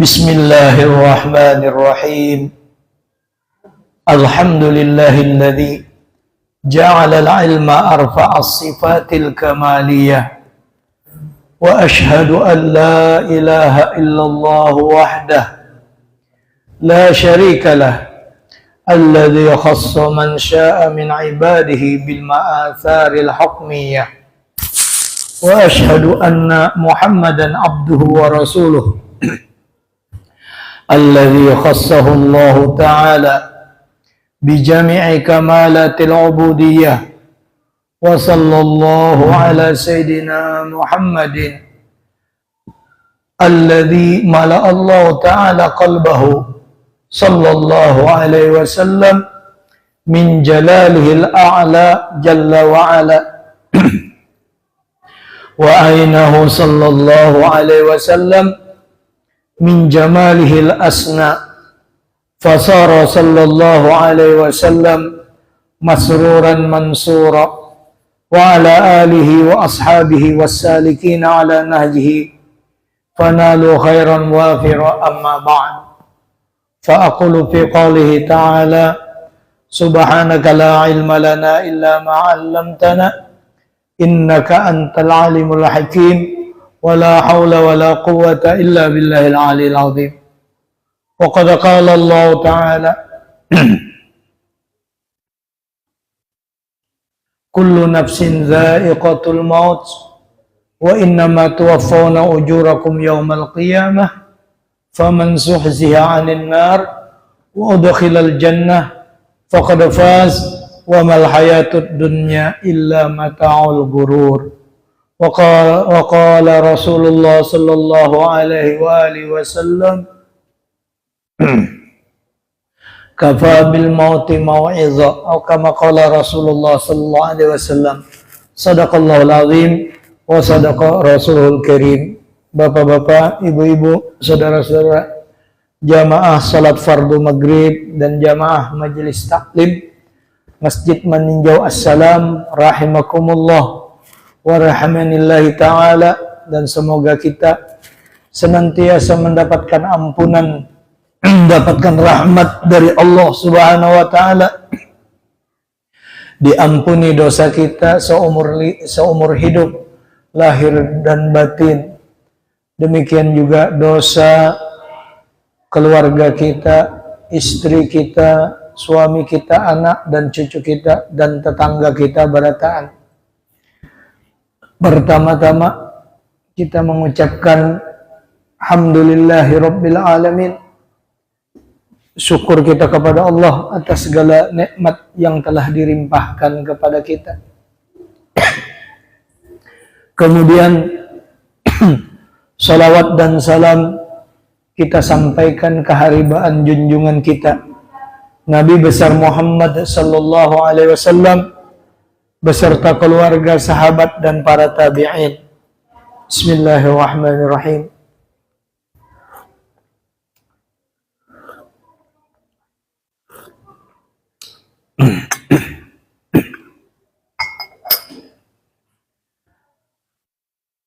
Bismillahirrahmanirrahim. Alhamdulillahilladzi ja'ala al-ilma arfa'as sifatil kamaliyah. Wa ashhadu an la ilaha illallah wahdah la syarika lah alladzi khassa man syaa min ibadihi bil ma'atsaril hukmiyah. Wa ashhadu anna Muhammadan abduhu wa rasuluh alladzi khassahu Allah ta'ala bi jami'i kamalatil ubudiyyah wa sallallahu ala sayyidina Muhammadin alladzi mala'a Allah ta'ala qalbahu sallallahu alaihi wasallam min jalalihil a'la jalla wa ala wa ainahu sallallahu alaihi wasallam min jamalihil asna fasara sallallahu alaihi wasallam masruran mansura wa ala alihi wa ashabihi wassalikin ala nahjihi fanalu khairan wafira amma ba'd fa aqulu fi qawlihi ta'ala subhanaka la ilma lana illa ma 'allamtana innaka antal alimul hakim ولا حول ولا قوة إلا بالله العلي العظيم وقد قال الله تعالى كل نفس ذائقة الموت وإنما توفون أجوركم يوم القيامة فمن زحزح عن النار وأدخل الجنة فقد فاز وما الحياة الدنيا إلا متاع الغرور وقال رسول الله صلى الله عليه وآله وسلم كفى بالموت موعظة أو كما قال رسول الله صلى الله عليه وسلم صدق الله العظيم وصدق رسوله الكريم. Bapak-bapak, ibu-ibu, saudara-saudara jamaah salat fardu maghrib dan jamaah majelis taklim Masjid Meninjau Assalam rahimakumullah wa rahmanillahi ta'ala, dan semoga kita senantiasa mendapatkan ampunan, mendapatkan rahmat dari Allah subhanahu wa ta'ala, diampuni dosa kita seumur hidup lahir dan batin, demikian juga dosa keluarga kita, istri kita, suami kita, anak dan cucu kita, dan tetangga kita berataan. Pertama-tama kita mengucapkan alhamdulillahi rabbil alamin, syukur kita kepada Allah atas segala nikmat yang telah dilimpahkan kepada kita. Kemudian salawat dan salam kita sampaikan keharibaan junjungan kita Nabi besar Muhammad sallallahu alaihi wasallam beserta keluarga, sahabat, dan para tabi'in. Bismillahirrahmanirrahim.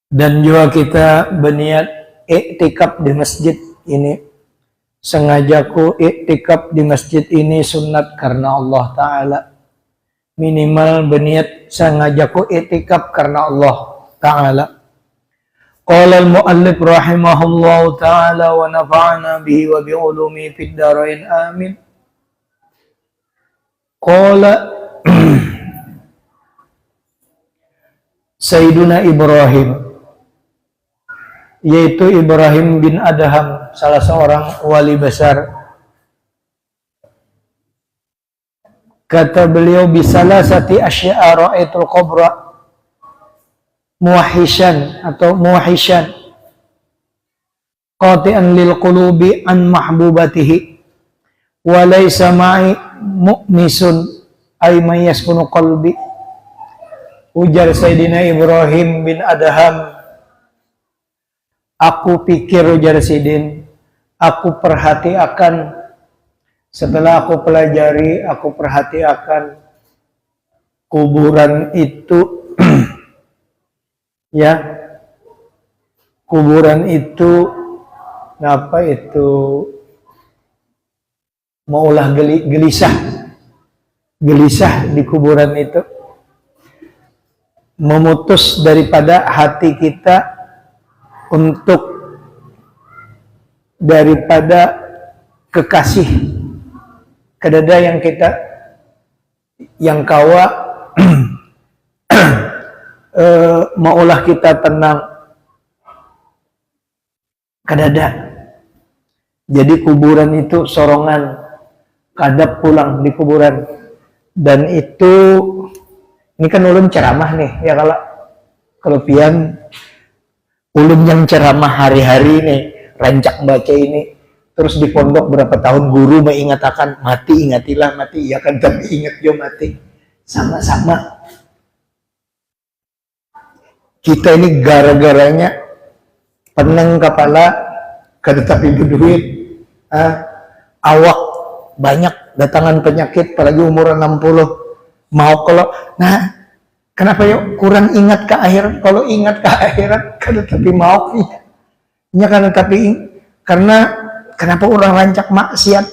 Dan juga kita berniat iktikaf di masjid ini. Sengajaku iktikaf di masjid ini sunat karena Allah Ta'ala. Minimal berniat sengajaku iktikaf karena Allah Ta'ala. Qala al-muallif rahimahullahu ta'ala wa nafa'ana bihi wa bi'ulumi fid darain amin. Qala Sayyiduna Ibrahim, yaitu Ibrahim bin Adham, salah seorang wali besar. Kata beliau, bisalasati asya'a ra'aitul qabra muwahishan atau muwahishan qati'an lil qulubi an mahbubatihi wa laysa ma'i mu'misun ay man yaskunu qalbi. Ujar Sayyidina Ibrahim bin Adham, aku pikir, ujar Sidin, aku perhati akan, setelah aku pelajari, aku perhati akan kuburan itu ya, kuburan itu apa itu, maulah gelisah di kuburan itu, memutus daripada hati kita untuk daripada kekasih kedada yang kawa maulah kita tenang kedada. Jadi kuburan itu sorongan kadap pulang di kuburan. Dan itu, ini kan ulun ceramah nih ya, kalau pian ulun yang ceramah hari-hari nih, rancak baca ini, terus di pondok berapa tahun guru mengatakan mati ingatilah mati, ya kan, tapi ingat jo mati. Sama-sama kita ini gara-garanya peneng kepala kada tapi berduit, awak banyak datangan penyakit, apalagi umur 60 mau kalau, nah kenapa yuk kurang ingat ke akhirat? Kalau ingat ke akhirat kada tapi mau nya kada tapi, karena kenapa orang rancak maksiat?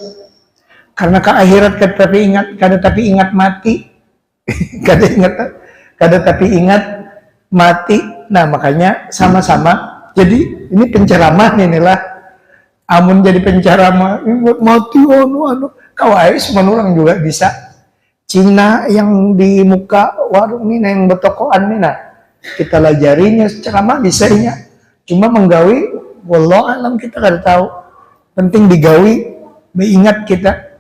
Karena ke akhirat kada tapi ingat mati. kada tapi ingat mati. Nah makanya sama-sama. Jadi ini penceramah inilah. Amun jadi penceramah mati kau ais menurang juga bisa. Cina yang di muka warung ini yang betokoan ini, nah kita lajarinya ceramah bisanya. Cuma menggawi, wallah alam kita kada tahu. Penting digawi, beingat kita.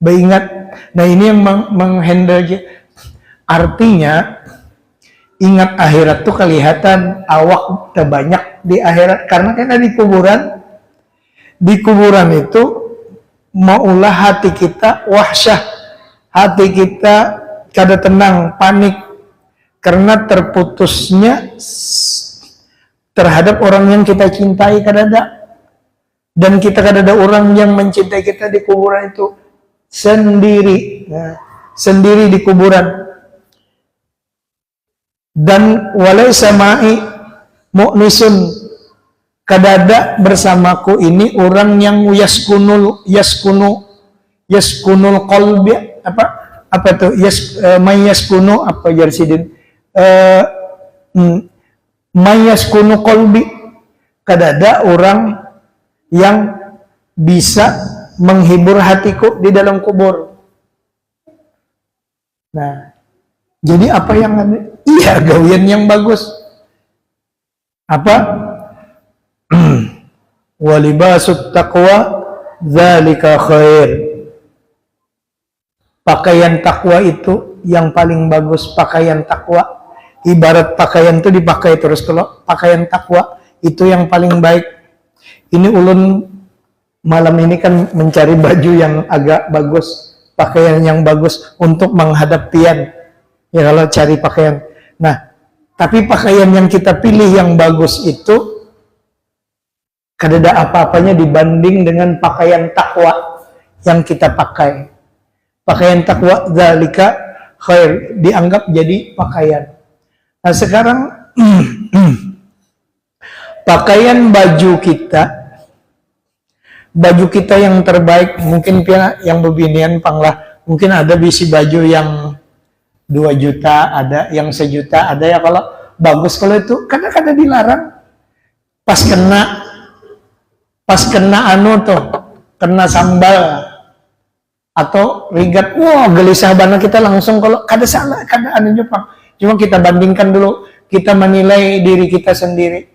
Beingat. Nah ini yang menghandle. Artinya ingat akhirat tuh kelihatan awak terbanyak di akhirat, karena kan di kuburan itu maulah hati kita wahsyah, hati kita kada tenang, panik karena terputusnya terhadap orang yang kita cintai kadada, dan kita kadada orang yang mencintai kita di kuburan itu sendiri, sendiri di kuburan. Dan walaysa ma'i mu'nisun, kadada bersamaku ini orang yang yaskunul qalbi, apa tuh mayaskunu apa jarsidin mayaskunu qalbi, kadada orang yang bisa menghibur hatiku di dalam kubur. Nah, jadi apa yang ada? Iya, gawian yang bagus. Apa? Walibasut taqwa dzalika khair. Pakaian takwa itu yang paling bagus, pakaian takwa. Ibarat pakaian itu dipakai terus, kalau pakaian takwa itu yang paling baik. Ini ulun malam ini kan mencari baju yang agak bagus, pakaian yang bagus untuk menghadap pian. Ya kalau cari pakaian. Nah, tapi pakaian yang kita pilih yang bagus itu kadada apa-apanya dibanding dengan pakaian takwa yang kita pakai. Pakaian takwa dzalika khair, dianggap jadi pakaian. Nah, sekarang pakaian baju kita yang terbaik, mungkin yang bebinian panglah, mungkin ada bisi baju yang 2 juta, ada yang 1 juta, ada ya kalau bagus, kalau itu kadang-kadang dilarang. Pas kena kena sambal atau rigat, wah gelisah banget kita langsung, kalau kada salah, kada anu Jepang. Cuma kita bandingkan dulu, kita menilai diri kita sendiri.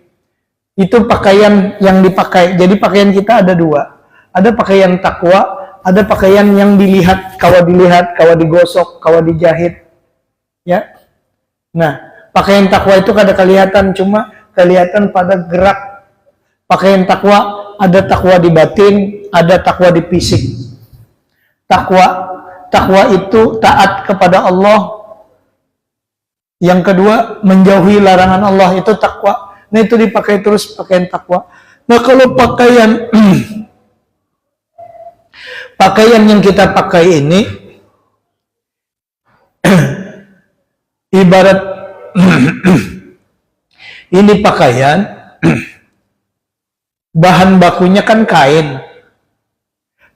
Itu pakaian yang dipakai. Jadi pakaian kita ada 2. Ada pakaian takwa, ada pakaian yang dilihat, kawa digosok, kawa dijahit. Ya, nah pakaian takwa itu kada kelihatan, cuma kelihatan pada gerak. Pakaian takwa ada takwa di batin, ada takwa di fisik. Takwa itu taat kepada Allah. Yang kedua menjauhi larangan Allah, itu takwa. Nah itu dipakai terus pakaian takwa. Nah kalau pakaian yang kita pakai ini ibarat ini pakaian bahan bakunya kan kain.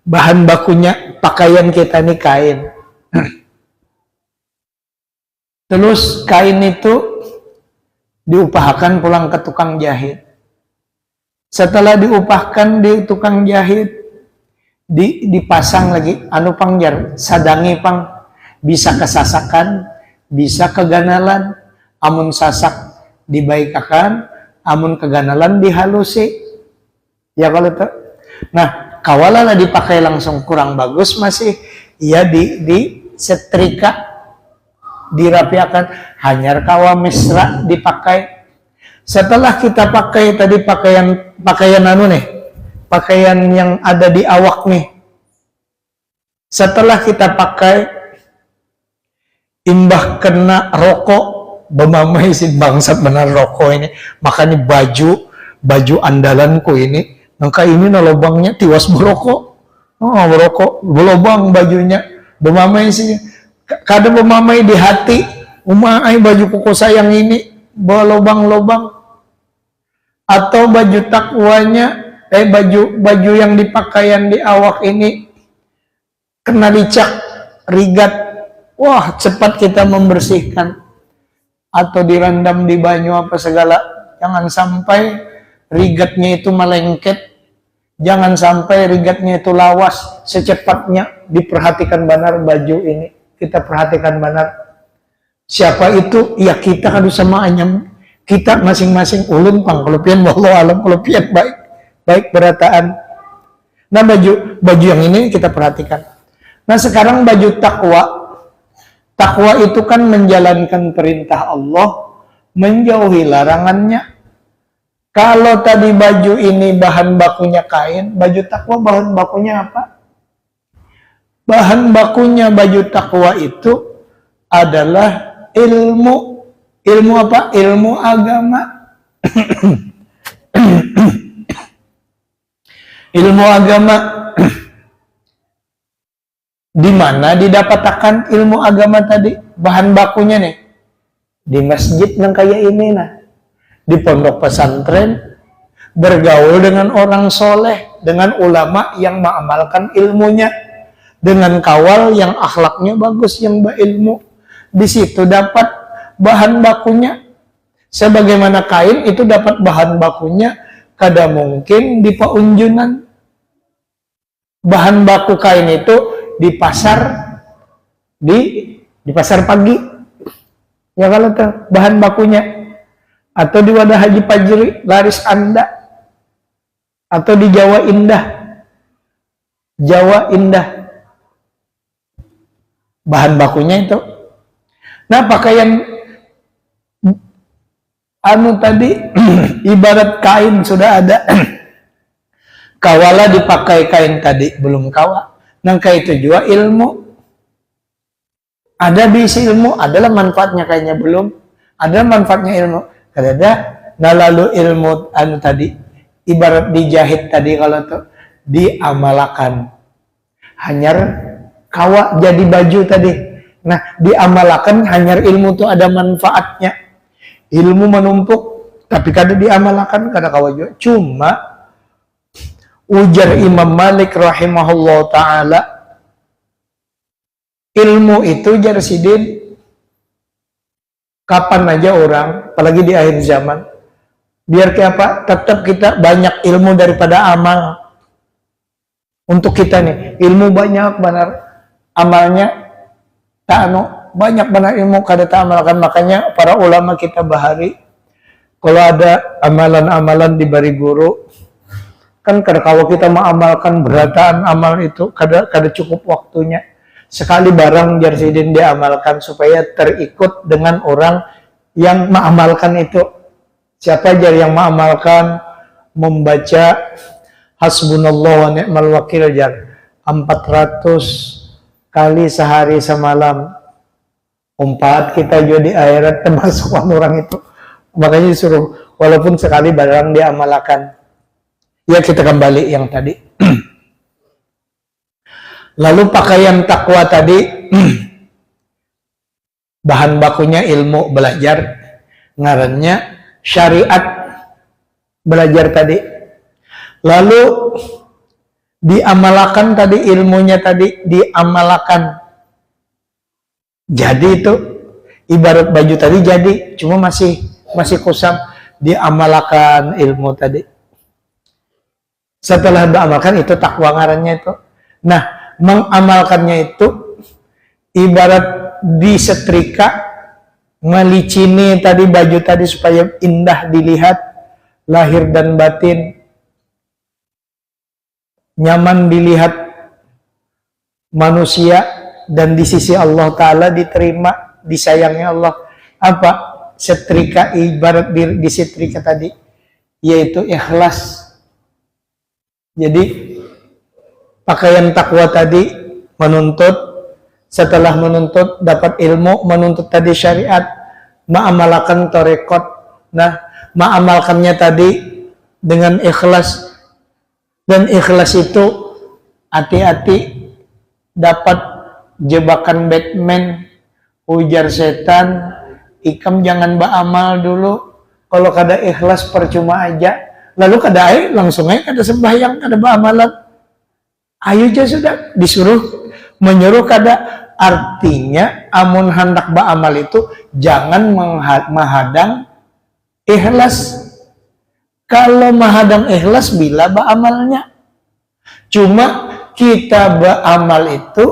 Bahan bakunya pakaian kita nih kain. Terus kain itu diupahkan pulang ke tukang jahit. Setelah diupahkan di tukang jahit, dipasang lagi anu pangjar, sadangi pang, bisa kesasakan, bisa keganalan. Amun sasak dibaikakan, amun keganalan dihalusi. Ya kalau itu. Nah, kawala dipakai langsung kurang bagus masih ya di setrika, dirapiakan, hanyar kawa mesra dipakai. Setelah kita pakai tadi pakaian anu nih, pakaian yang ada di awak nih. Setelah kita pakai, imbah kena rokok, bemamai si bangsat benar rokok ini. Makanya baju andalanku ini, nangka ini na lubangnya tiwas berokok. Oh, berokok, berlubang bajunya, bemamai sih. Kadang bemamai di hati, umai baju koko sayang ini berlubang-lubang. Atau baju takwanya, baju yang dipakaian di awak ini kena licak, rigat. Wah, cepat kita membersihkan. Atau direndam di banyu apa segala. Jangan sampai rigatnya itu melengket. Jangan sampai rigatnya itu lawas. Secepatnya diperhatikan benar baju ini. Kita perhatikan benar. Siapa itu? Ya kita harus sama anyam. Kita masing-masing ulun pang kelupian, wallahu alam kelupian baik berataan. Nah baju yang ini kita perhatikan. Nah sekarang baju takwa itu kan menjalankan perintah Allah, menjauhi larangannya. Kalau tadi baju ini bahan bakunya kain, baju takwa bahan bakunya apa? Bahan bakunya baju takwa itu adalah ilmu. Ilmu apa? Ilmu agama. Ilmu agama. Di mana didapatkan ilmu agama tadi? Bahan bakunya nih. Di masjid yang kayak ini nah. Di pondok pesantren. Bergaul dengan orang soleh. Dengan ulama yang mengamalkan ilmunya. Dengan kawal yang akhlaknya bagus, yang berilmu. Di situ dapat bahan bakunya. Sebagaimana kain itu dapat bahan bakunya kada mungkin di paunjunan. Bahan baku kain itu di pasar di pasar pagi. Ya kalau tuh bahan bakunya. Atau di wadah Haji Pajri laris Anda. Atau di Jawa Indah. Jawa Indah. Bahan bakunya itu. Nah, pakaian anu tadi ibarat kain sudah ada. Kawala dipakai kain tadi belum kawa. Nangka itu juga ilmu. Ada bisi ilmu, adalah manfaatnya kayaknya belum. Ada manfaatnya ilmu. Kada. Nah lalu ilmu anu tadi ibarat dijahit tadi kalau tuh diamalkan. Hanyar kawa jadi baju tadi. Nah diamalkan hanyar ilmu tuh ada manfaatnya. Ilmu menumpuk, tapi kada diamalkan, kada kawa juga. Cuma ujar Imam Malik rahimahullah ta'ala, ilmu itu jar sidin kapan aja orang, apalagi di akhir zaman, biar kayak apa, tetap kita banyak ilmu daripada amal. Untuk kita nih, ilmu banyak benar, amalnya tak banyak benar ilmu kada tak amalkan. Makanya para ulama kita bahari kalau ada amalan-amalan diberi guru kan kada kalau kita mengamalkan berataan amal itu kada cukup waktunya. Sekali barang jarsidin diamalkan supaya terikut dengan orang yang mengamalkan itu. Siapa jar yang mengamalkan membaca hasbunallah wa ni'mal wakil jar 400 kali sehari semalam. Umpat kita juga di akhirat termasuk orang itu. Makanya disuruh walaupun sekali barang diamalkan. Ya kita kembali yang tadi. Lalu pakaian takwa tadi bahan bakunya ilmu belajar, ngarannya syariat belajar tadi. Lalu diamalkan tadi, ilmunya tadi diamalkan. Jadi itu ibarat baju tadi jadi, cuma masih kusam, diamalkan ilmu tadi. Setelah diamalkan itu takwa ngarannya itu. Nah, mengamalkannya itu ibarat disetrika, melicini tadi baju tadi supaya indah dilihat, lahir dan batin, nyaman dilihat manusia, dan di sisi Allah Ta'ala diterima, disayangnya Allah. Apa? Setrika, ibarat disetrika tadi, yaitu ikhlas. Jadi pakaian takwa tadi menuntut, setelah menuntut dapat ilmu, menuntut tadi syariat, mengamalkan torekot. Nah, mengamalkannya tadi dengan ikhlas. Dan ikhlas itu hati-hati dapat jebakan Batman, ujar setan, ikam jangan beramal dulu. Kalau kada ikhlas percuma aja. Lalu kada langsung aja kada sembahyang, kada beramalan. Ayo aja sudah disuruh, menyuruh kada. Artinya amun hendak beramal itu jangan menghadang ikhlas. Kalau menghadang ikhlas bila beramalnya. Cuma kita beramal itu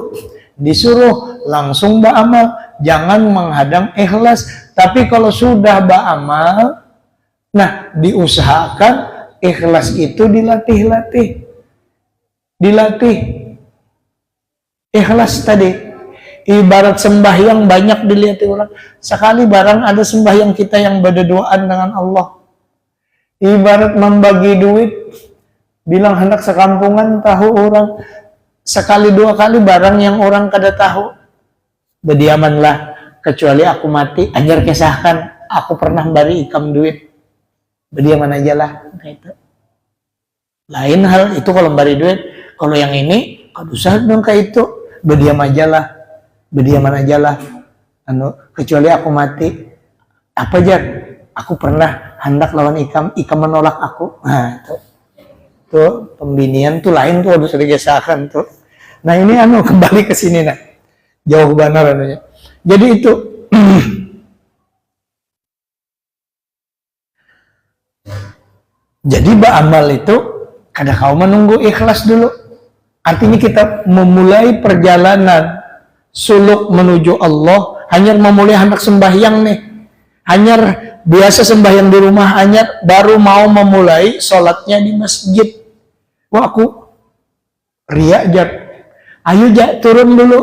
disuruh langsung beramal, jangan menghadang ikhlas. Tapi kalau sudah beramal, nah diusahakan ikhlas itu dilatih. Ikhlas tadi ibarat sembahyang banyak dilihat orang. Sekali barang ada sembahyang kita yang berdoaan dengan Allah. Ibarat membagi duit, bilang hendak sekampungan tahu orang, sekali dua kali barang yang orang kada tahu, berdiamanlah, kecuali aku mati, ajar kisahkan, aku pernah bari ikam duit, berdiaman aja lah, gitu. Lain hal itu kalau bari duit, kalau yang ini, kada usah dong kayak itu, berdiaman aja lah, kecuali aku mati, apa jar? Aku pernah hendak lawan ikam menolak aku. Nah, tuh pembinian tuh lain tuh harus digesahkan tuh. Nah ini kembali ke sini nah, jauh benar anunya. Jadi itu jadi beramal itu kada kau menunggu ikhlas dulu. Artinya kita memulai perjalanan suluk menuju Allah, hanya memulai hendak sembahyang nih. Hanya biasa sembahyang di rumah, hanya baru mau memulai sholatnya di masjid. Wah aku riak jar. Ayo turun dulu.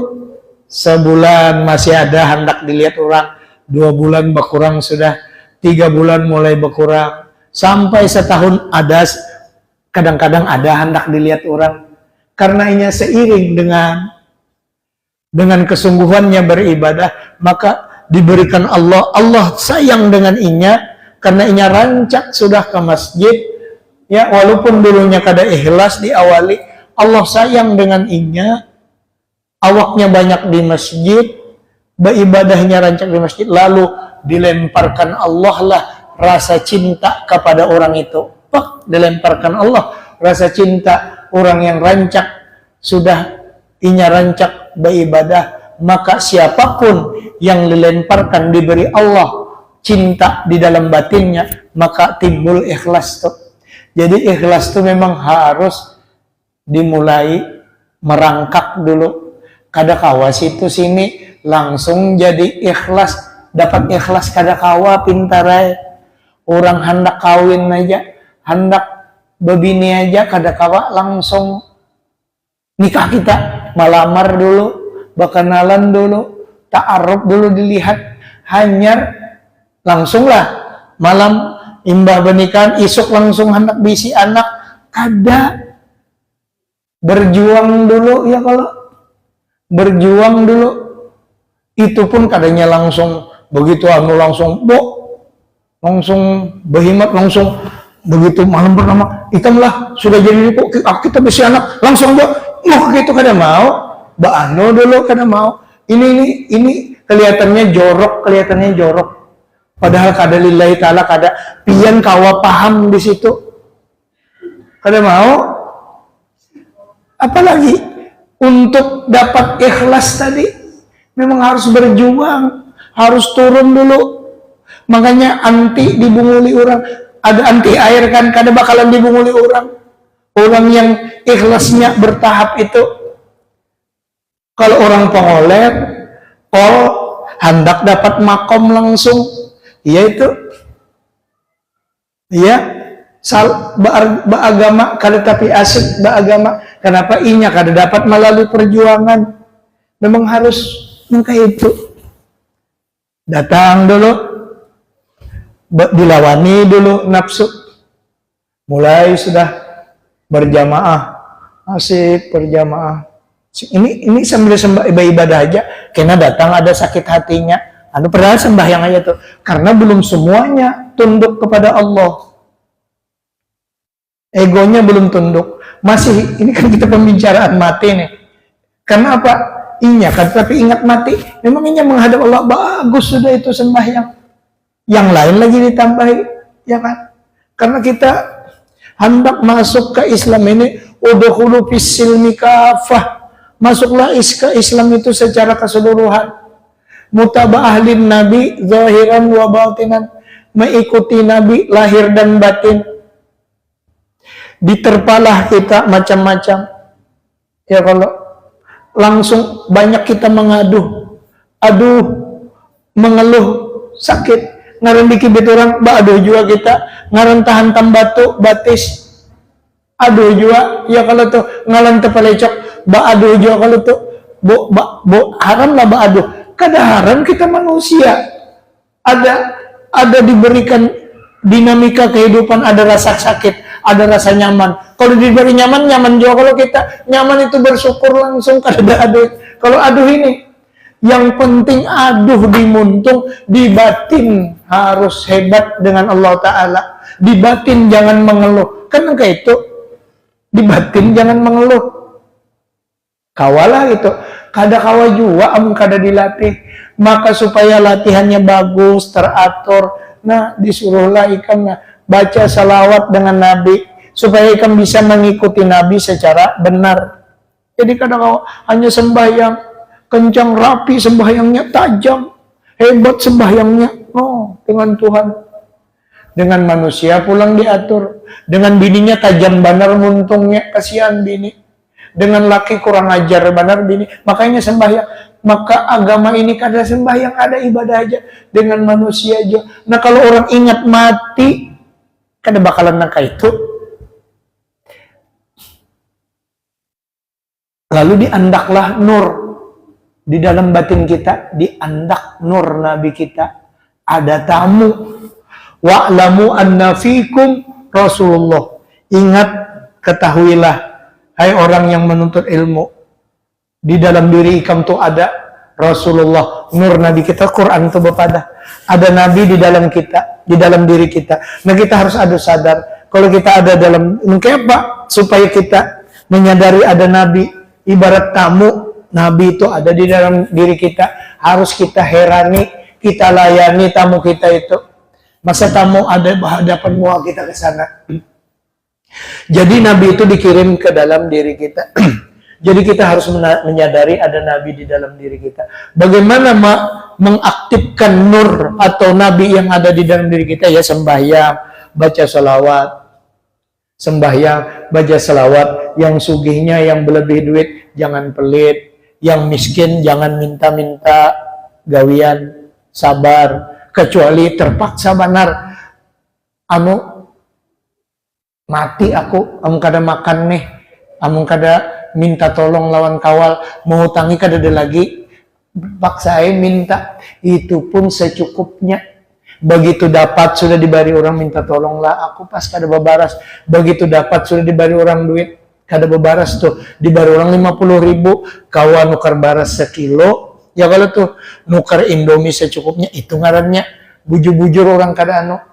Sebulan masih ada hendak dilihat orang, 2 bulan berkurang sudah, 3 bulan mulai berkurang, sampai setahun ada, kadang-kadang ada hendak dilihat orang. Karena ini seiring dengan kesungguhannya beribadah, maka diberikan Allah sayang dengan inya, karena inya rancak sudah ke masjid, ya walaupun dulunya kada ikhlas diawali, Allah sayang dengan inya, awaknya banyak di masjid, beribadahnya rancak di masjid, lalu dilemparkan Allah lah rasa cinta kepada orang itu. Dilemparkan Allah rasa cinta orang yang rancak, sudah inya rancak beribadah, maka siapapun yang dilemparkan diberi Allah cinta di dalam batinnya, maka timbul ikhlas tuh. Jadi ikhlas tuh memang harus dimulai merangkak dulu. Kada kawa situ sini langsung jadi ikhlas, dapat ikhlas kada kawa pintarai. Orang hendak kawin aja, hendak bebini aja kada kawa langsung nikah kita, melamar dulu, berkenalan dulu, ta'aruf dulu dilihat, hanya langsunglah malam imbah pernikahan, isuk langsung hendak bisi anak, kada. Berjuang dulu ya, kalau berjuang dulu itu pun kadanya langsung begitu langsung berhimat, langsung begitu malam pertama ikamlah sudah jadi kita bisi anak langsung gitu kada mau, dulu kada mau. Ini kelihatannya jorok, padahal kada lillahi ta'ala, kada pian kawa paham di situ. Kada mau, apalagi untuk dapat ikhlas tadi memang harus berjuang, harus turun dulu. Makanya anti dibunguli orang, ada anti air kan, kada bakalan dibunguli orang. Orang yang ikhlasnya bertahap itu, kalau orang pengoler, hendak dapat makom langsung, yaitu ya beragama kada tapi asik beragama. Kenapa inya kada dapat melalui perjuangan? Memang harus kayak itu. Datang dulu, dilawani dulu nafsu. Mulai sudah berjamaah, asik berjamaah. Ini sambil ibadah aja, karena datang ada sakit hatinya. Padahal sembahyang aja tuh, karena belum semuanya tunduk kepada Allah. Egonya belum tunduk. Masih, ini kan kita pembicaraan mati nih. Karena apa? Inya kan, tapi ingat mati. Memang inya menghadap Allah, bagus sudah itu sembahyang. Yang lain lagi ditambahi, ya kan? Karena kita hendak masuk ke Islam ini, udkhulu fis silmi kafah. Masuklah ke Islam itu secara keseluruhan. Mutaba'ah lin Nabi, zahiran wa batinan. Mengikuti Nabi, lahir dan batin. Diterpalah kita macam-macam. Ya kalau langsung banyak kita mengaduh, mengeluh, sakit. Ngaran dikibit orang, aduh juga kita. Ngaran tahan tambatu, batis. Aduh juga, ya kalau tuh ngalan tepalecok, aduh juga kalau tuh, haram lah aduh. Kada haram kita manusia. Ada diberikan dinamika kehidupan, ada rasa sakit, ada rasa nyaman. Kalau diberi nyaman, nyaman juga. Kalau kita nyaman itu bersyukur langsung, kada aduh. Kalau aduh ini, yang penting aduh di muntung, di batin harus hebat dengan Allah Ta'ala. Di batin jangan mengeluh. Kan kayak itu, di batin jangan mengeluh. Kawalah gitu. Kada kawa juga, kada dilatih. Maka supaya latihannya bagus, teratur, nah disuruhlah ikam baca salawat dengan Nabi supaya ikam bisa mengikuti Nabi secara benar. Jadi kadang hanya sembahyang kencang rapi, sembahyangnya tajam, hebat sembahyangnya. Oh, dengan Tuhan, dengan manusia pulang diatur, dengan bininya tajam benar muntungnya, kasihan bini, dengan laki kurang ajar benar bini, makanya sembahyang. Maka agama ini kada sembahyang, ada ibadah aja dengan manusia aja. Nah kalau orang ingat mati, kada bakalan nangka itu. Lalu diandaklah nur di dalam batin kita, diandak nur Nabi kita. Ada tamu. Wa'lamu anna fikum Rasulullah. Ingat, ketahuilah, hai orang yang menuntut ilmu, di dalam diri ikam tuh ada Rasulullah, nur Nabi kita. Quran itu bepada. Ada Nabi di dalam kita, di dalam diri kita. Nah kita harus ada sadar. Kalau kita ada dalam, mungkin apa? Supaya kita menyadari ada Nabi. Ibarat tamu, Nabi itu ada di dalam diri kita. Harus kita herani, kita layani tamu kita itu. Masa tamu ada berhadapan muka kita ke sana. Jadi Nabi itu dikirim ke dalam diri kita. Jadi kita harus menyadari ada Nabi di dalam diri kita. Bagaimana mengaktifkan nur atau Nabi yang ada di dalam diri kita? Ya sembahyang, baca salawat. Sembahyang, baca salawat. Yang sugihnya, yang berlebih duit, jangan pelit. Yang miskin, jangan minta-minta gawian. Sabar. Kecuali terpaksa benar. Mati aku, kada makan nih. Kada minta tolong lawan kawal, mau hutangi kada ada lagi, paksain minta, itu pun secukupnya. Begitu dapat sudah diberi orang minta tolonglah aku pas kada babaras. Begitu dapat sudah diberi orang duit kada babaras tuh, diberi orang 50.000, kawan nukar baras sekilo, ya kalau tuh nukar Indomie secukupnya, itu ngarannya bujur-bujur orang kada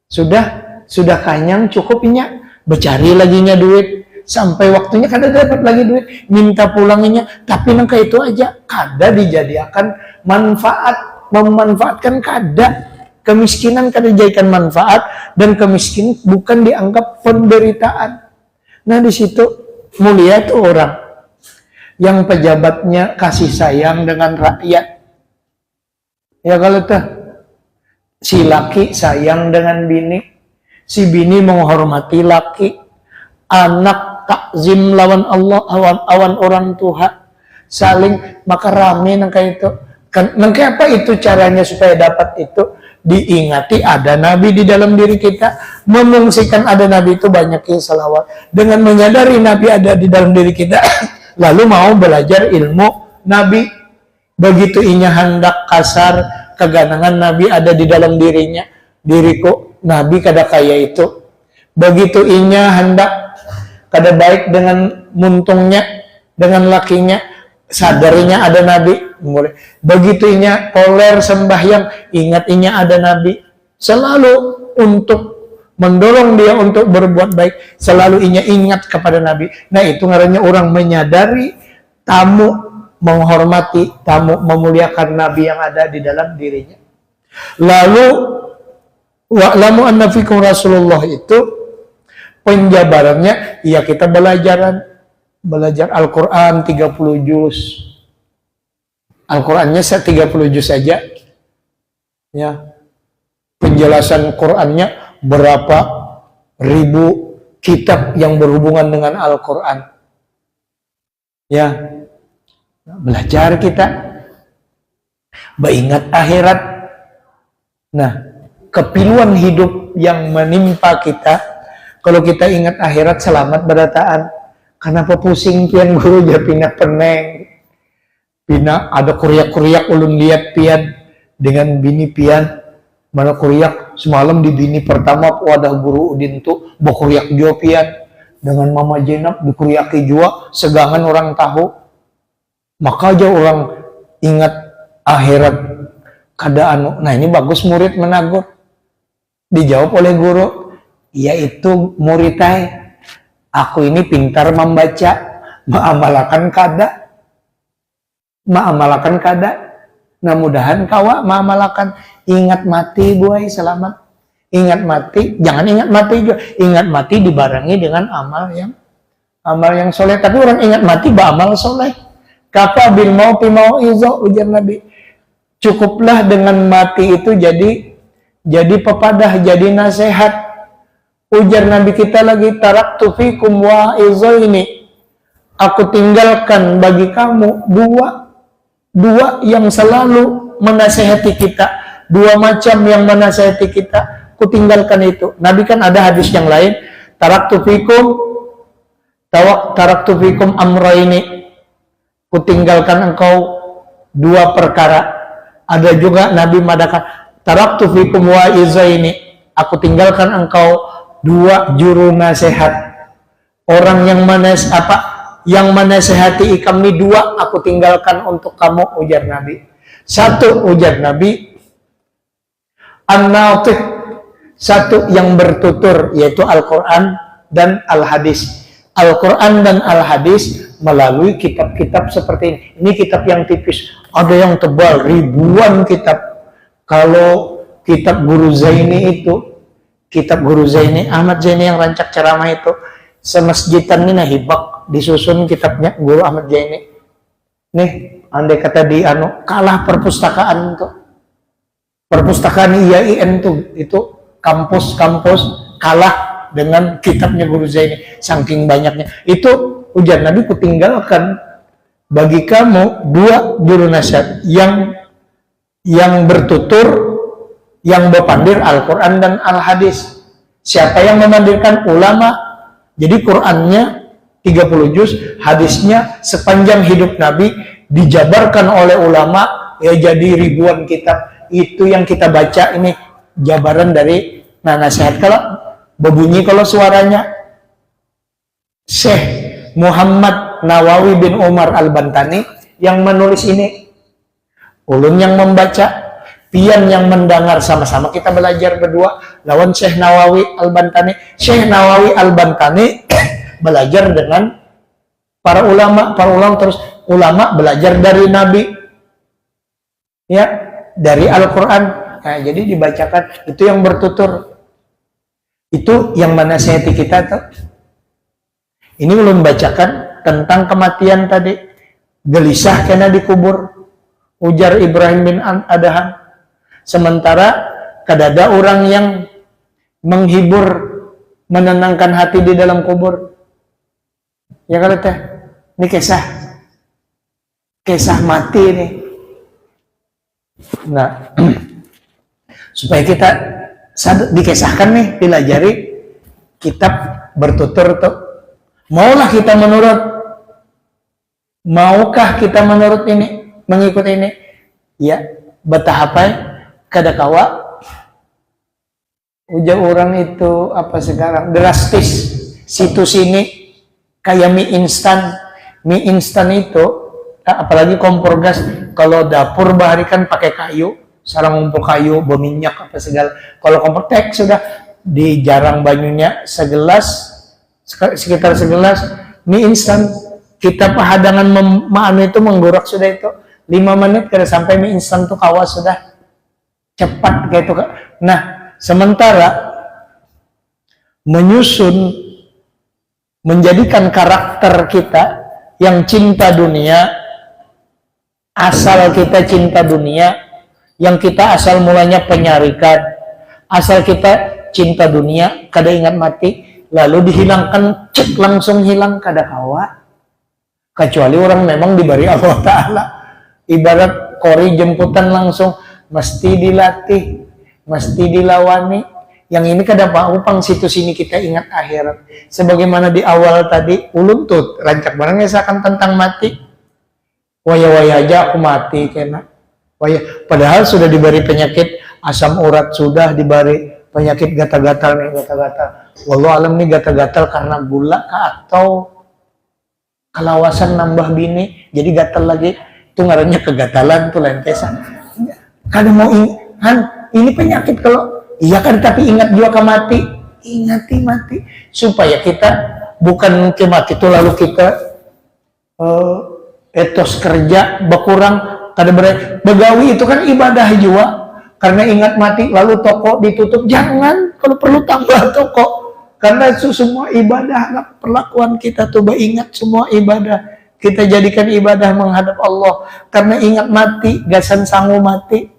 sudah kanyang cukupnya, becari laginya duit. Sampai waktunya kada dapat lagi duit, minta pulanginya, tapi nangka itu aja kada dijadikan manfaat, memanfaatkan kada. Kemiskinan kada dijadikan manfaat, dan kemiskinan bukan dianggap penderitaan. Nah di situ mulia itu orang yang pejabatnya kasih sayang dengan rakyat. Ya kalau tuh si laki sayang dengan bini, si bini menghormati laki, anak takzim lawan Allah, awan orang tua, saling maka rame nangka itu. Nangka apa itu caranya supaya dapat itu? Diingati ada Nabi di dalam diri kita, memungsikan ada Nabi itu banyakin salawat. Dengan menyadari Nabi ada di dalam diri kita, lalu mau belajar ilmu Nabi. Begitu inya hendak kasar, keganangan Nabi ada di dalam dirinya. Diriku Nabi kada kaya itu. Begitu inya hendak kada baik dengan muntungnya, dengan lakinya, sadarinya ada Nabi. Mulai begitu inya toler sembahyang, ingat inya ada Nabi. Selalu untuk mendorong dia untuk berbuat baik, selalu inya ingat kepada Nabi. Nah itu ngarannya orang menyadari tamu, menghormati tamu, memuliakan Nabi yang ada di dalam dirinya. Lalu wa'lamu anna fikum Rasulullah itu penjabarannya, ya kita belajar Al-Quran 30 juz. Al-Qurannya 30 juz saja. Ya. Penjelasan Qurannya berapa ribu kitab yang berhubungan dengan Al-Quran. Ya. Belajar kita. Beringat akhirat. Nah, kepiluan hidup yang menimpa kita, kalau kita ingat akhirat selamat berataan. Kenapa pusing pian guru ja pindah peneng. Pina ada kuriak-kuriak ulun lihat pian dengan bini pian. Mana kuriak semalam di bini pertama wadah guru udin tu bokuriak jua pian dengan mama Jenab dikuriaki jua segangan orang tahu. Maka aja orang ingat akhirat keadaan. Nah ini bagus murid menagur. Dijawab oleh guru, yaitu muridnya, aku ini pintar membaca, mengamalkan kada. Nah mudahan kawa mengamalkan. Ingat mati buai selamat. Ingat mati, jangan ingat mati juga. Ingat mati dibarengi dengan amal yang soleh. Tapi orang ingat mati beramal soleh. Kafa bil mauti mau'izo, ujar Nabi. Cukuplah dengan mati itu jadi pepadah, jadi nasihat. Ujar Nabi kita lagi, taraktu fikum wa'izo ini. Aku tinggalkan bagi kamu dua yang selalu menasihati kita. Dua macam yang menasihati kita. Aku tinggalkan itu. Nabi kan ada hadis yang lain. Taraktu fikum amraini. Ku tinggalkan engkau dua perkara. Ada juga Nabi madakan taraktu fikum wa'izaini. Aku tinggalkan engkau dua juru nasihat. Orang yang menasihati kami dua, aku tinggalkan untuk kamu, ujar Nabi. Satu, ujar Nabi, an-natiq. Satu yang bertutur, yaitu Al-Quran dan Al-Hadis. Al-Quran dan Al-Hadis melalui kitab-kitab seperti ini. Ini kitab yang tipis, ada yang tebal, ribuan kitab. Kalau kitab Guru Zaini itu, kitab Guru Zaini, Ahmad Zaini yang rancak ceramah itu, semasjidan ini hibak, disusun kitabnya Guru Ahmad Zaini. Nih, andai kata kalah perpustakaan itu. Perpustakaan IAIN itu kampus-kampus kalah dengan kitabnya Guru Zaini, saking banyaknya. Itu ujar Nabi, kutinggalkan bagi kamu dua juru nasihat yang bertutur, yang berpandir Al-Quran dan Al-Hadis. Siapa yang memandirkan? Ulama. Jadi Qurannya 30 juz, hadisnya sepanjang hidup Nabi dijabarkan oleh ulama, ya jadi ribuan kitab. Itu yang kita baca ini jabaran dari nasihat. Kalau berbunyi kalau suaranya Syekh Muhammad Nawawi bin Umar Al-Bantani yang menulis ini. Ulun yang membaca, pian yang mendengar, sama-sama kita belajar berdua lawan Syekh Nawawi Al-Bantani. Syekh Nawawi Al-Bantani belajar dengan para ulama terus ulama belajar dari Nabi, ya, dari Al-Quran. Nah, jadi dibacakan, itu yang bertutur, itu yang menasihati kita tuh. Ini ulun bacakan tentang kematian tadi. Gelisah kena dikubur, ujar Ibrahim bin Adham. Sementara kadada orang yang menghibur, menenangkan hati di dalam kubur. Ya kalau teh, ini kisah mati ini. Nah, supaya kita dikisahkan nih, dilajari kitab bertutur tuh. Maukah kita menurut ini, mengikut ini? Ya, betahapai kada kawa ujar orang itu apa sekarang drastis situ sini kayak mie instan itu apalagi kompor gas. Kalau dapur baharikan pakai kayu, sarang ngumpul kayu, berminyak apa segala. Kalau kompor tek sudah dijarang banyunya sekitar segelas mie instan. Kita pahadangan maanu itu menggorak sudah itu 5 menit kada sampai mie instan tuh kawas sudah cepat kayak itu. Nah, sementara menyusun menjadikan karakter kita yang cinta dunia, asal kita cinta dunia, yang kita asal mulanya penyarikan, asal kita cinta dunia, kada ingat mati, lalu dihilangkan, cek langsung hilang, kada kawa. Kecuali orang memang diberi Allah Ta'ala. Ibarat kori jemputan langsung, mesti dilatih, mesti dilawani. Yang ini kada upang situ sini kita ingat akhirat. Sebagaimana di awal tadi, ulun tuh rancak barang ngesahkan tentang mati. Waya-waya aja aku mati kena. Padahal sudah diberi penyakit asam urat, sudah diberi penyakit gatal-gatal nih, gatal-gatal. Wallahu alam nih gatal-gatal karena gula atau kelawasan nambah bini, jadi gatal lagi. Itu ngarannya kegatalan tuh lentesan. Kada mau ini penyakit kalau iya kan, tapi ingat juga ke mati, ingati mati supaya kita bukan ke mati itu lalu kita etos kerja berkurang, kada begawi itu kan ibadah juga karena ingat mati lalu toko ditutup. Jangan, kalau perlu tambah toko karena itu semua ibadah. Perlakuan kita tuh ingat semua ibadah kita jadikan ibadah menghadap Allah karena ingat mati, gasan sangu mati.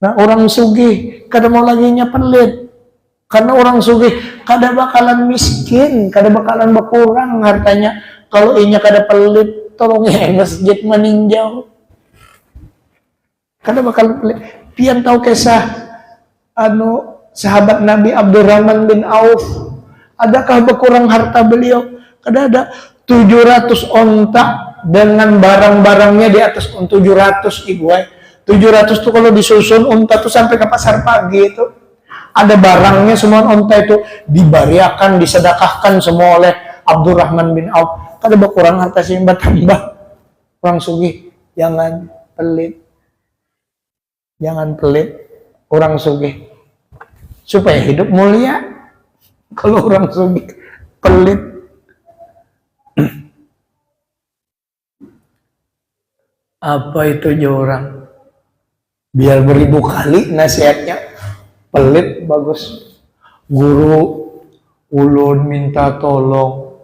Nah, orang sugih kada mau lagi pelit karena orang sugih kada bakalan miskin, kada bakalan berkurang hartanya. Kalau inya kada pelit, tolong ya masjid meninjau, kada bakalan pelit. Pian tahu kisah sahabat Nabi Abdurrahman bin Auf, adakah berkurang harta beliau? Kada ada. 700 onta dengan barang-barangnya di atas 700 ibu. 700 tuh kalau disusun unta tuh sampai ke pasar pagi itu ada barangnya semua. Unta itu dibariakan, disedekahkan semua oleh Abdurrahman bin Auf. Kada berkurang harta sih, tambah. Orang sugih jangan pelit, orang sugih supaya hidup mulia. Kalau orang sugih pelit, apa itu aja orang biar beribu kali nasihatnya pelit bagus. Guru ulun minta tolong,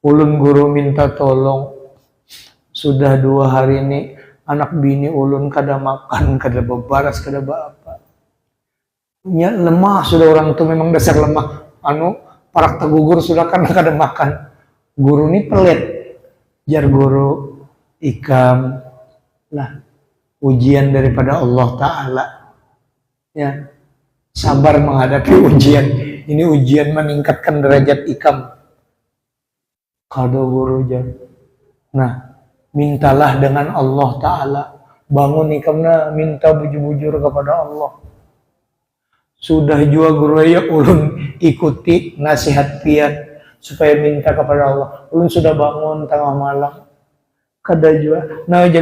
ulun guru minta tolong, sudah 2 hari ini anak bini ulun kada makan, kada bebaras, kada apa. Ya, lemah sudah orang tuh, memang dasar lemah. Parak tegugur sudah karena kada makan. Guru ini pelit. Jar guru ikam lah ujian daripada Allah Ta'ala, ya, sabar menghadapi ujian ini. Ujian meningkatkan derajat ikam. Kado guru jar, nah mintalah dengan Allah Ta'ala, bangun ikamna, minta bujur-bujur kepada Allah. Sudah juga guru ya ulun ikuti nasihat pian supaya minta kepada Allah. Ulun sudah bangun tengah malam, kada jua. Nah, ujar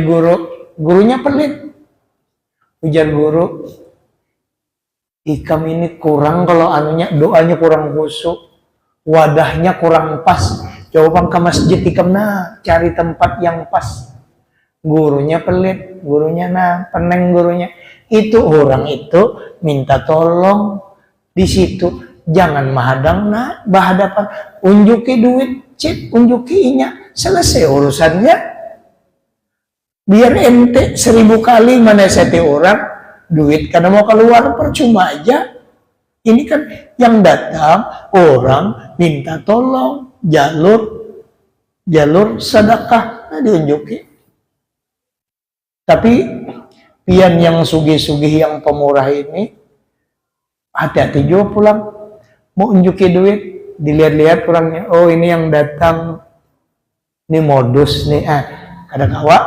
gurunya pelit. Ujar guru, ikam ini kurang kalau doanya kurang khusyuk, wadahnya kurang pas. Coba ke masjid ikam, cari tempat yang pas. Gurunya pelit, gurunya peneng gurunya. Itu orang itu minta tolong di situ. jangan mahadang na bahadapan, unjuki duit, cip, unjuki inya, selesai urusannya. Biar ente 1000 kali menasihati orang, duit karena mau keluar percuma aja. Ini kan yang datang orang minta tolong, jalur sedekah, nah diunjuki. Tapi pian yang sugih-sugih yang pemurah ini, hati-hati juga pulang. Mau unjuki duit, dilihat-lihat orangnya, oh ini yang datang, ini modus nih, kadang kawa,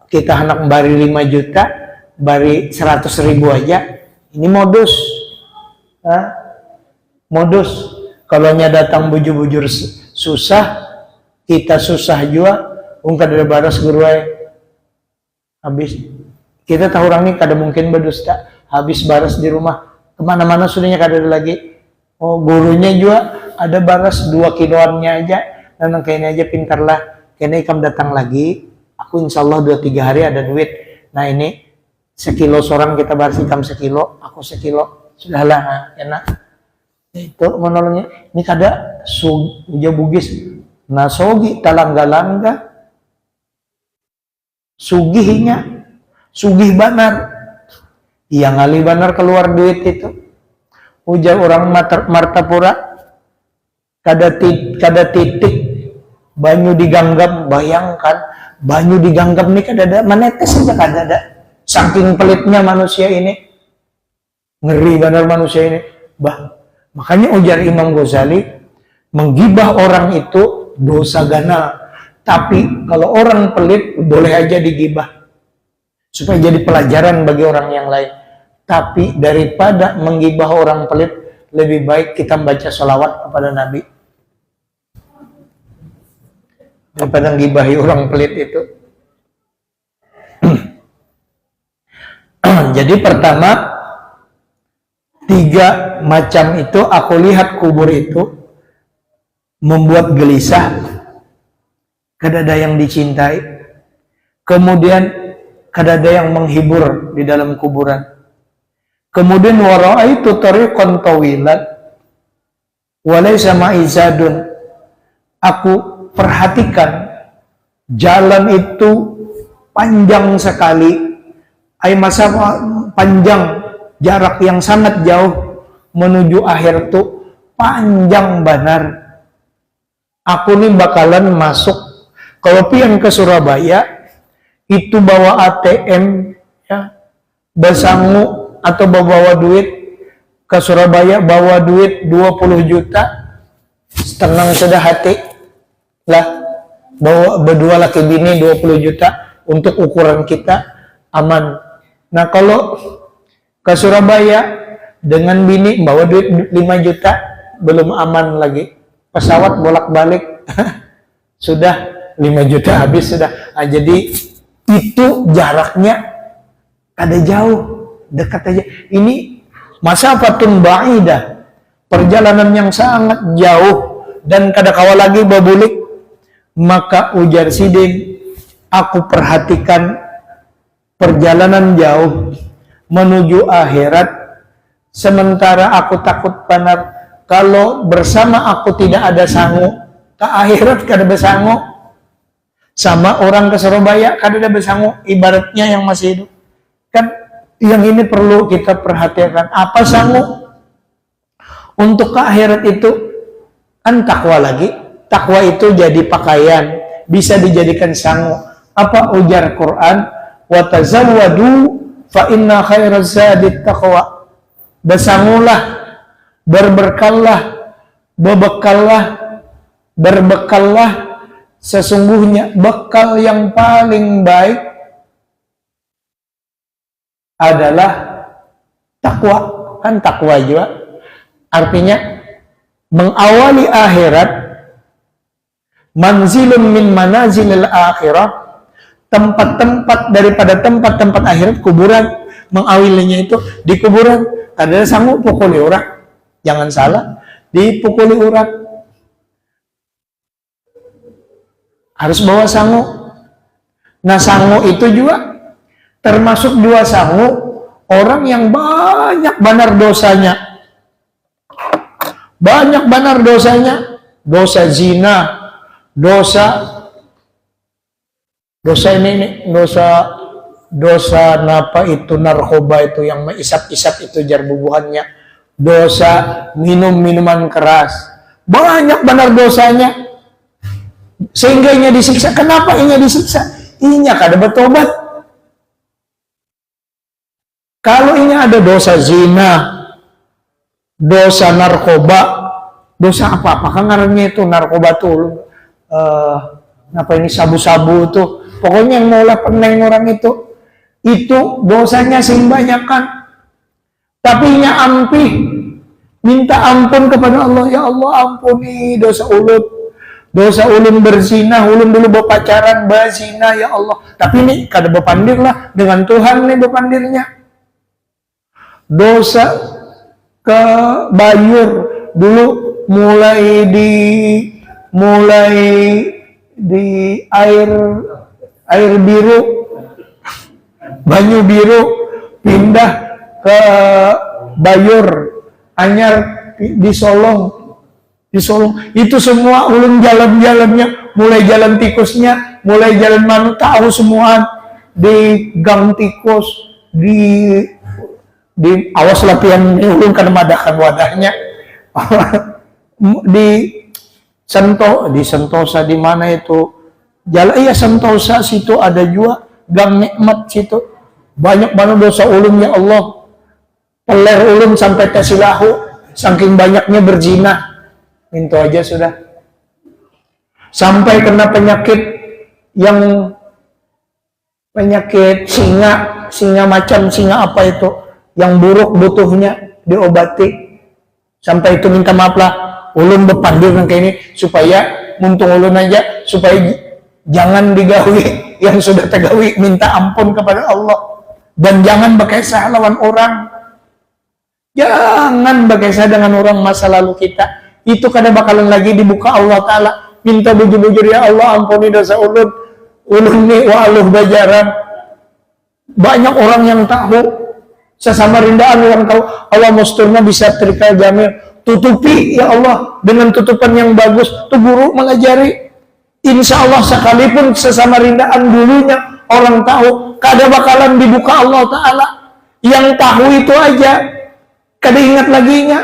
kita hendak bari 5 juta, bari 100.000 aja, ini modus. Modus. Kalau nya datang bujur-bujur susah, kita susah juga, ungkad ada baras guru habis. Kita tahu orang ini kada mungkin berdusta, habis baras di rumah, kemana-mana sudahnya kada ada lagi. Oh, gurunya juga ada baras 2 kiloannya aja, dan kayaknya aja pintarlah, kayaknya ikam datang lagi, aku insya Allah 2-3 hari ada duit. Nah ini 1 kilo seorang kita baras, ikam 1 kilo, aku 1 kilo, sudahlah enak. Itu menolongnya. Ini kada uja bugis, nasogi talangga-langga, sugihnya, sugih banar, yang ngali banar keluar duit itu. Ujar orang Martapura, kada titik banyu diganggap, bayangkan banyu diganggap nih kada ada, manetes aja kada ada. Saking pelitnya manusia ini, ngeri benar manusia ini. Makanya ujar Imam Ghazali, menggibah orang itu dosa ganal. Tapi kalau orang pelit boleh aja digibah, supaya jadi pelajaran bagi orang yang lain. Tapi daripada menggibah orang pelit, lebih baik kita baca sholawat kepada Nabi daripada menggibahi orang pelit itu. Jadi pertama, 3 macam itu aku lihat kubur itu membuat gelisah, kada ada yang dicintai, kemudian kada ada yang menghibur di dalam kuburan. Kemudian wara'aitu tariqan tawilan walaysa ma'izadun, aku perhatikan jalan itu panjang sekali, masa panjang, jarak yang sangat jauh menuju akhir tuh panjang benar. Aku nih bakalan masuk, kalau pian ke Surabaya itu bawa ATM ya, bersangu atau bawa duit ke Surabaya, bawa duit 20 juta, tenang sudah hati lah, bawa berdua laki bini 20 juta untuk ukuran kita aman. Nah kalau ke Surabaya dengan bini bawa duit 5 juta belum aman lagi, pesawat bolak-balik sudah 5 juta habis sudah. Nah, jadi itu jaraknya ada jauh, dekat aja. Ini masafatun ba'idah, perjalanan yang sangat jauh dan kada kawa lagi babulik. Maka ujar Sidin, aku perhatikan perjalanan jauh menuju akhirat, sementara aku takut benar kalau bersama aku tidak ada sangu ke akhirat, kada bersangu. Sama orang ke Surabaya kada ada bersangu, ibaratnya yang masih hidup. Kan yang ini perlu kita perhatikan. Apa sangu? Untuk ke akhirat itu kan takwa lagi. Takwa itu jadi pakaian, bisa dijadikan sangu. Apa ujar Quran? Wa tazawwadu fa inna khairaz zadit taqwa. Bersangulah, berbekallah, sesungguhnya bekal yang paling baik adalah takwa. Kan takwa juga artinya mengawali akhirat, manzilun min manazilil akhirah, tempat-tempat daripada tempat-tempat akhirat, kuburan. Mengawalinya itu di kuburan. Ada sanggup pukuli orang, jangan salah, dipukuli orang harus bawa sangu. Nah sangu itu juga termasuk 2 sangu orang yang banyak benar dosanya. Banyak benar dosanya. Dosa zina, dosa ini dosa napa itu narkoba itu yang isap-isap itu jar bubuhannya. Dosa minum minuman keras. Banyak benar dosanya. Sehingga inya disiksa. Kenapa inya disiksa? Inya kada bertobat. Kalau inya ada dosa zina, dosa narkoba, dosa apa-apa kan ngarannya itu narkoba tuh apa ini sabu-sabu tuh, pokoknya yang ngolah peneng orang itu dosanya sing banyak kan, tapi nya ampih, minta ampun kepada Allah. Ya Allah ampuni dosa ulun berzina, ulun dulu berpacaran berzina ya Allah, tapi ini kada berpandir lah dengan Tuhan nih berpandirnya. Dosa ke bayur dulu mulai di air biru, banyu biru, pindah ke bayur anyar di Solong itu semua ulun jalan-jalannya, mulai jalan tikusnya, mulai jalan manu tahu semua di gang tikus, di awas latihan ulun kan madakan wadahnya di Sentosa di mana itu jalan Sentosa situ ada juga gang nikmat situ, banyak banget dosa ulun ya Allah. Peler ulun sampai tasilahu saking banyaknya berzina, itu aja sudah sampai kena penyakit singa macam singa apa itu yang buruk butuhnya diobati, sampai itu minta maaf lah ulun berpandir kayak ini supaya muntung ulun aja supaya jangan digawi yang sudah tergawi, minta ampun kepada Allah dan jangan berkisah lawan orang, jangan berkisah dengan orang masa lalu kita, itu kada bakalan lagi dibuka Allah Ta'ala. Minta bujur-bujur, ya Allah ampuni dosa ulun ni wa'aluh bajaran. Banyak orang yang tahu, sesama rindaan yang tahu Allah musturnya bisa terika jamil, tutupi ya Allah dengan tutupan yang bagus. Tuh guru mengajari, insya Allah sekalipun sesama rindaan dulunya orang tahu, kada bakalan dibuka Allah Ta'ala. Yang tahu itu aja kada ingat lagi nya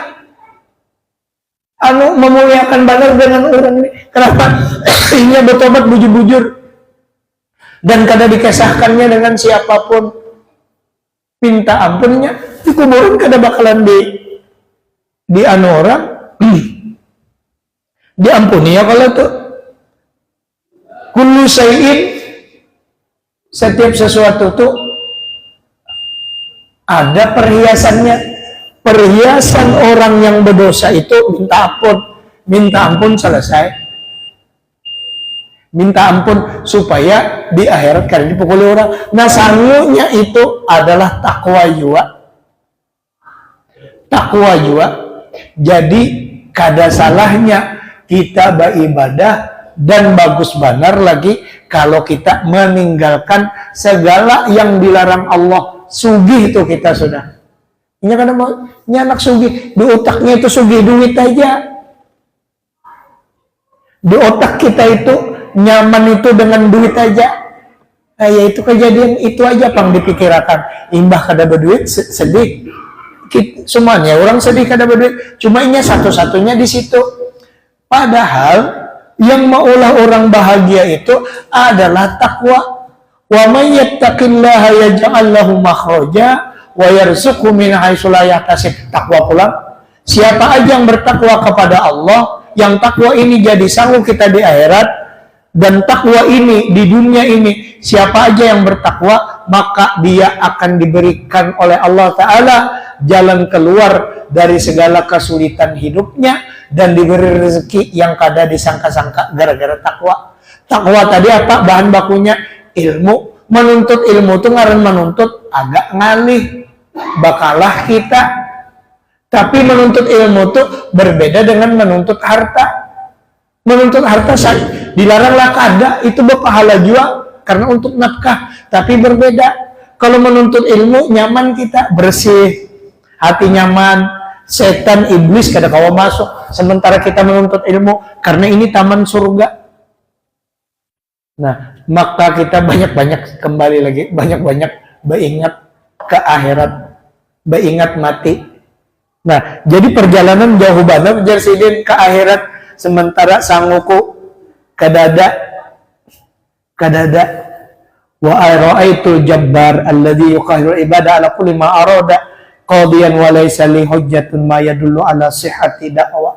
memuliakan benar dengan orang ini. Kenapa? Inya bertobat bujur-bujur dan kada dikesahkannya dengan siapapun, minta ampunnya di kuburan kada bakalan di orang diampuni ya. Kalau tuh kullu syai'in, setiap sesuatu tuh ada perhiasannya. Perhiasan orang yang berdosa itu minta ampun selesai, minta ampun supaya di akhirat kada dipukuli orang. Nah sangunya itu adalah takwa jua. Jadi kada salahnya kita beribadah dan bagus benar lagi kalau kita meninggalkan segala yang dilarang Allah. Sugih itu kita sudah. Ini kan anak sugih, di otaknya itu sugih duit aja. Di otak kita itu nyaman itu dengan duit aja. Nah, ya itu kejadian itu aja pang dipikirkan. Imbah kada berduit sedih. Semuanya orang sedih kada berduit. Cuma ini satu-satunya di situ. Padahal yang maulah orang bahagia itu adalah takwa. Wa may yattaqillaha yaj'al lahu makhraja wa yarzuqhu min haitsu la yahtasib. Takwa pula. Siapa aja yang bertakwa kepada Allah, yang takwa ini jadi sanggup kita di akhirat, dan takwa ini di dunia ini, siapa aja yang bertakwa, maka dia akan diberikan oleh Allah Ta'ala jalan keluar dari segala kesulitan hidupnya dan diberi rezeki yang kada disangka-sangka gara-gara takwa. Takwa tadi apa? Bahan bakunya ilmu. Menuntut ilmu itu ngaran menuntut agak ngalih. Bakalah kita. Tapi menuntut ilmu itu berbeda dengan menuntut harta. Menuntut harta dilaranglah kada, itu berpahala juga karena untuk nafkah. Tapi berbeda. Kalau menuntut ilmu nyaman kita, bersih, hati nyaman, setan, iblis kada kawa masuk. Sementara kita menuntut ilmu karena ini taman surga. Nah, maka kita banyak-banyak kembali lagi, banyak-banyak beringat ke akhirat, beringat mati. Nah, jadi perjalanan jauh banget jarsidin ke akhirat, sementara sanguku kadada wa ra'aitu jabbar alladhi yuqahiru ibadah ala kulli ma arada qadiyan wa laysa li hujjatun ma yadullu ala sihhati da'wa.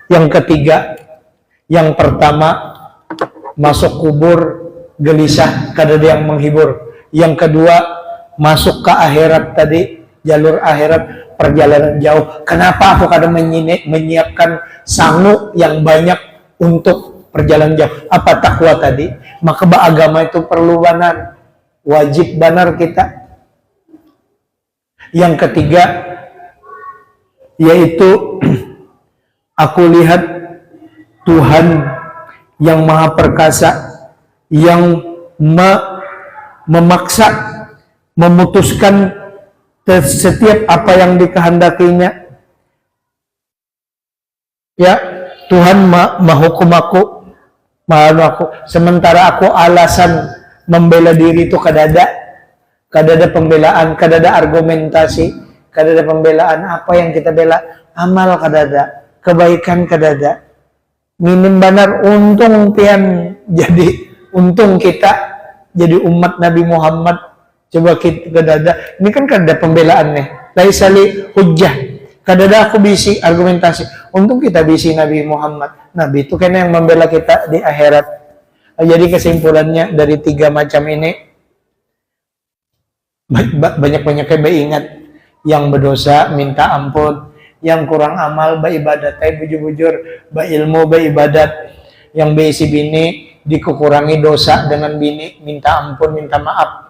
Yang ketiga, yang pertama masuk kubur gelisah, kadada yang menghibur. Yang kedua, masuk ke akhirat tadi, jalur akhirat, perjalanan jauh. Kenapa aku kadang menyiapkan sangu yang banyak untuk perjalanan jauh? Apa takwa tadi? Maka agama itu perlu banar, wajib banar kita. Yang ketiga, yaitu aku lihat Tuhan yang maha perkasa, yang memaksa, memutuskan setiap apa yang dikehendakinya. Ya, Tuhan menghukum aku, sementara aku alasan membela diri itu kadada pembelaan, kadada argumentasi, kadada pembelaan. Apa yang kita bela? Amal kadada, kebaikan kadada. Minim banar untung kita jadi umat Nabi Muhammad. Coba kita kadada, ini kan kadada pembelaan nih. Laisali hujjah, kadada aku bisi argumentasi. Untung kita bisi Nabi Muhammad. Nabi itu kan yang membela kita di akhirat. Jadi kesimpulannya dari tiga macam ini, banyak-banyaknya ingat. Yang berdosa minta ampun, yang kurang amal beribadat, bujur-bujur berilmu beribadat, yang bisi bini dikurangi dosa dengan bini, minta ampun, minta maaf.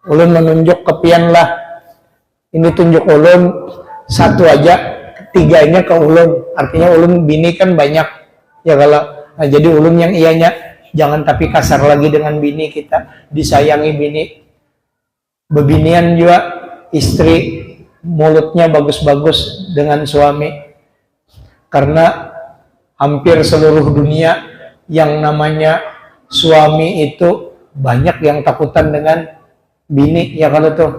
Ulun menunjuk kepian lah, ini tunjuk ulun satu aja, tiganya ke ulun, artinya ulun bini kan banyak ya kalau, nah, jadi ulun yang ianya jangan tapi kasar lagi dengan bini kita, disayangi bini. Bebinian juga istri mulutnya bagus-bagus dengan suami, karena hampir seluruh dunia yang namanya suami itu banyak yang takutan dengan bini ya kalau tuh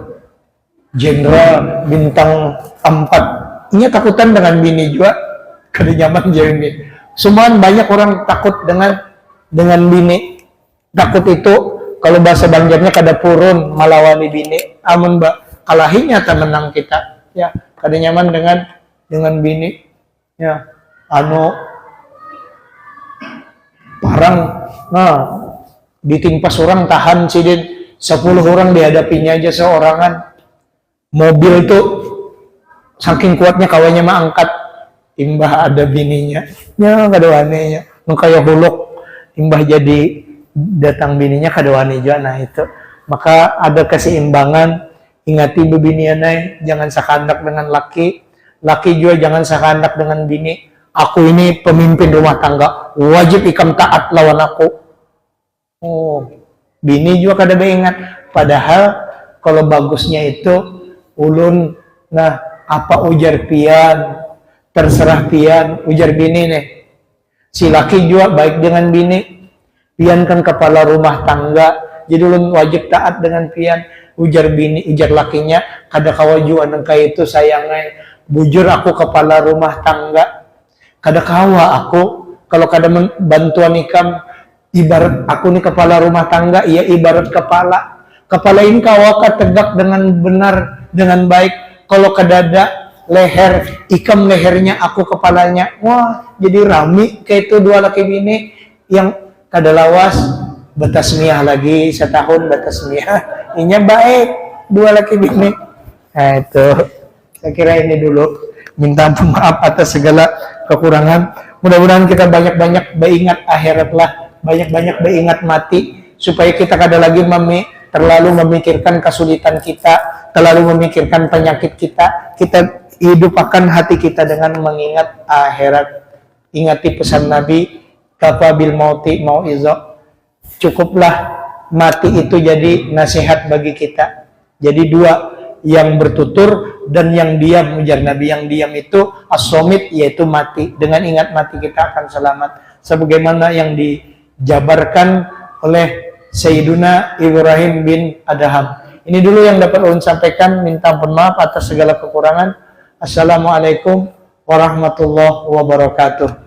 jenderal bintang 4 ini takutan dengan bini juga kada nyaman jadi semua banyak orang takut dengan bini. Takut itu kalau bahasa Banjarnya kada purun malawani bini, amun kalahinya tak menang kita ya, kada nyaman dengan bini ya, parang nah ditimpas orang tahan sidin 10 orang dihadapinya aja seorangan. Mobil tuh saking kuatnya kawannya mah angkat, timbah ada bininya ya kadawaninya kaya huluk, timbah jadi datang bininya kadawani juga. Nah itu maka ada keseimbangan. Ingati bebinianai, jangan sakandak dengan laki juga jangan sakandak dengan bini. Aku ini pemimpin rumah tangga, wajib ikam taat lawan aku. Oh, bini juga kada ingat. Padahal kalau bagusnya itu ulun, nah apa ujar pian, terserah pian, ujar bini nih. Si laki juga baik dengan bini, pian kan kepala rumah tangga, jadi ulun wajib taat dengan pian. Ujar bini, ujar lakinya, kada kawa jua nengka itu sayangai. Bujur aku kepala rumah tangga, kada kawa aku kalau kada bantuan ikam. Ibarat aku nih kepala rumah tangga, ia ibarat kepala ini kawa tegak dengan benar, dengan baik. Kalau kadada leher, ikam lehernya, aku kepalanya, wah jadi rami kayak itu dua laki bini yang kada lawas. Batasmiyah lagi setahun batasmiyah, ini baik dua laki bini. Nah itu saya kira ini dulu, minta maaf atas segala kekurangan. Mudah-mudahan kita banyak-banyak beringat akhirat lah, banyak-banyak beringat mati, supaya kita kada lagi terlalu memikirkan kesulitan kita, terlalu memikirkan penyakit kita hidupkan hati kita dengan mengingat akhirat. Ingati pesan Nabi, kafa bil mauti mau'izah. Cukuplah mati itu jadi nasihat bagi kita. Jadi dua, yang bertutur dan yang diam, ujar Nabi. Yang diam itu as-somit, yaitu mati. Dengan ingat mati kita akan selamat. Sebagaimana yang dijabarkan oleh Sayyiduna Ibrahim bin Adham. Ini dulu yang dapat ulun sampaikan. Minta maaf atas segala kekurangan. Assalamualaikum warahmatullahi wabarakatuh.